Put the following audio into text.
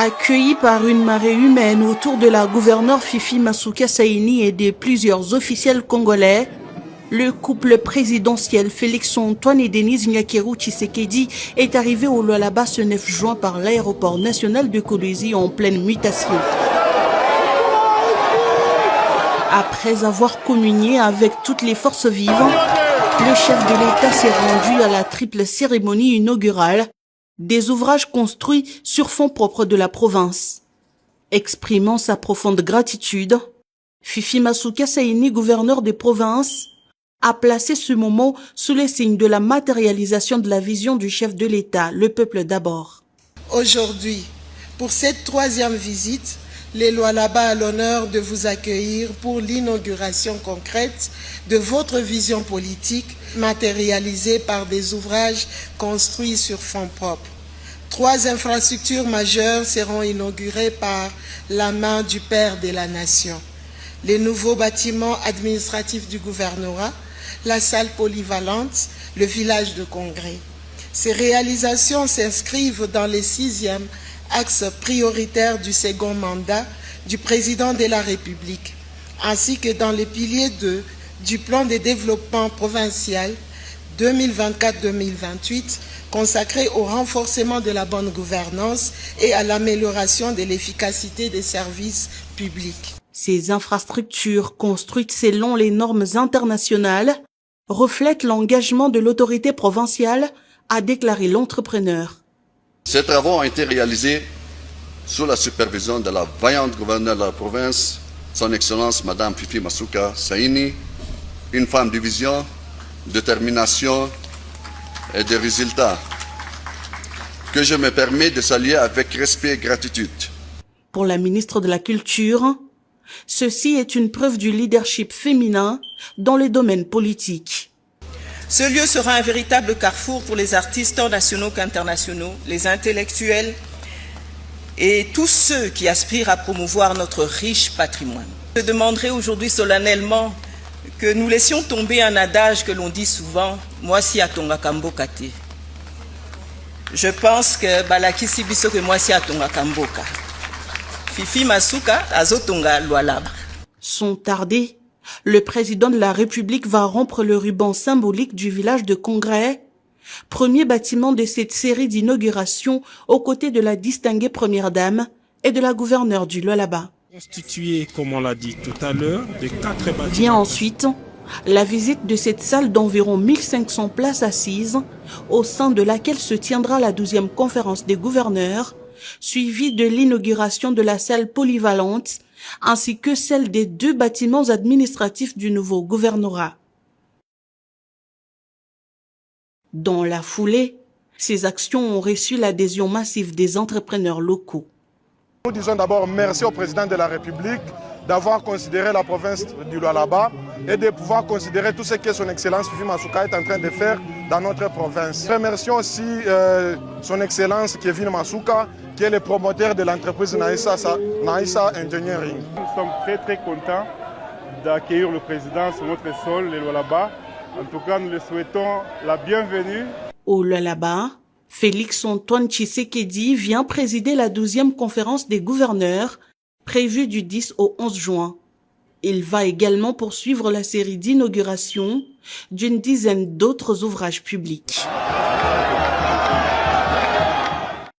Accueilli par une marée humaine autour de la gouverneure Fifi Masuka Saini et de plusieurs officiels congolais, le couple présidentiel Félix-Antoine et Denise Nyakeru Tshisekedi est arrivé au Lualaba ce 9 juin par l'aéroport national de Kolwezi en pleine mutation. Après avoir communié avec toutes les forces vives, le chef de l'État s'est rendu à la triple cérémonie inaugurale des ouvrages construits sur fonds propres de la province. Exprimant sa profonde gratitude, Fifi Masuka Saini, gouverneur des provinces, a placé ce moment sous les signes de la matérialisation de la vision du chef de l'État, le peuple d'abord. Aujourd'hui, pour cette troisième visite, les Lualaba a l'honneur de vous accueillir pour l'inauguration concrète de votre vision politique matérialisée par des ouvrages construits sur fonds propres. 3 infrastructures majeures seront inaugurées par la main du Père de la Nation. Les nouveaux bâtiments administratifs du gouvernorat, la salle polyvalente, le village de congrès. Ces réalisations s'inscrivent dans les 6e axes prioritaires du second mandat du président de la République, ainsi que dans les piliers 2 du plan de développement provincial 2024-2028, consacré au renforcement de la bonne gouvernance et à l'amélioration de l'efficacité des services publics. Ces infrastructures, construites selon les normes internationales, reflètent l'engagement de l'autorité provinciale, a déclaré l'entrepreneur. Ces travaux ont été réalisés sous la supervision de la vaillante gouverneure de la province, son Excellence Madame Fifi Masuka Saini, une femme de vision, détermination et de résultats, que je me permets de saluer avec respect et gratitude. Pour la ministre de la Culture, ceci est une preuve du leadership féminin dans les domaines politiques. Ce lieu sera un véritable carrefour pour les artistes tant nationaux qu'internationaux, les intellectuels et tous ceux qui aspirent à promouvoir notre riche patrimoine. Je demanderai aujourd'hui solennellement que nous laissions tomber un adage que l'on dit souvent, « Mwasi atonga kamboka te ». Je pense que balakisi biso que mwasi atonga kamboka. Fifi Masuka azotonga Lualaba. Sans tarder, le président de la République va rompre le ruban symbolique du village de Congrès, premier bâtiment de cette série d'inauguration aux côtés de la distinguée première dame et de la gouverneure du Lualaba. Constitué, comme on l'a dit tout à l'heure, de 4 bâtiments. Vient ensuite la visite de cette salle d'environ 1500 places assises, au sein de laquelle se tiendra la 12e conférence des gouverneurs, suivie de l'inauguration de la salle polyvalente, ainsi que celle des 2 bâtiments administratifs du nouveau gouvernorat. Dans la foulée, ces actions ont reçu l'adhésion massive des entrepreneurs locaux. Nous disons d'abord merci au président de la République d'avoir considéré la province du Lualaba et de pouvoir considérer tout ce que son Excellence Fifi Masuka est en train de faire dans notre province. Remercions aussi son Excellence Kevin Masuka, qui est le promoteur de l'entreprise Naïssa Engineering. Nous sommes très contents d'accueillir le président sur notre sol, le Lualaba. En tout cas, nous lui souhaitons la bienvenue. Au Lualaba, Félix-Antoine Tshisekedi vient présider la 12e conférence des gouverneurs, prévue du 10 au 11 juin. Il va également poursuivre la série d'inauguration d'une dizaine d'autres ouvrages publics.